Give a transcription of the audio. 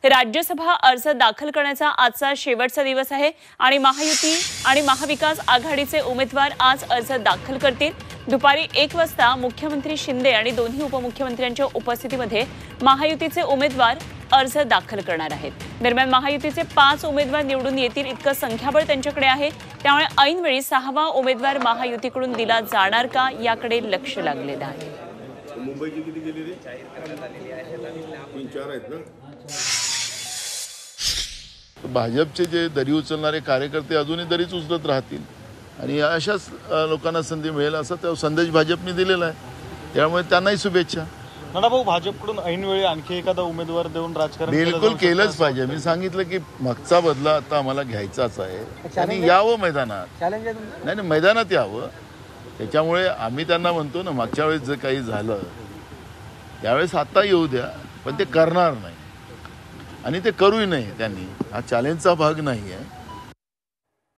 राज्यसभा अर्ज दाखल करण्याचा आजचा शेवटचा दिवस आहे आणि महायुती आणि महाविकास आघाडीचे उमेदवार आज अर्ज दाखल करतील। दुपारी 1 वाजता मुख्यमंत्री शिंदे आणि दोन्ही उपमुख्यमंत्र्यांच्या उपस्थितीमध्ये महायुतीचे उमेदवार अर्ज दाखल करणार आहेत। दरम्यान महायुतीचे 5 उमेदवार निवडून येतील इतकं संख्याबळ त्यांच्याकडे आहे, त्यामुळे ऐनवेळी 6वा उमेदवार महायुतीकडून दिला जाणार का याकडे लक्ष लागलेलं आहे। मुंबईची किती गेली रे? 3-4 आहेत ना। भाजपचे जे दरी उचलणारे कार्यकर्ते अजूनही दरीच उचलत राहतील आणि अशाच लोकांना संधी मिळेल असा त्या संदेश भाजपने दिलेला आहे, त्यामुळे त्यांनाही शुभेच्छा। नानाभाऊ, भाजपकडून ऐनवेळी आणखी एखादा उमेदवार देऊन राजकारण बिलकुल केलंच पाहिजे। मी सांगितलं की मागचा बदला आता आम्हाला घ्यायचाच आहे आणि यावं मैदानात, नाही मैदानात यावं। त्याच्यामुळे आम्ही त्यांना म्हणतो ना, मागच्या वेळेस जे काही झालं त्यावेळेस आता येऊ द्या, पण ते करणार नाही आणि ते करूही नाही। त्यांनी हा चॅलेंजचा भाग नाही आहे।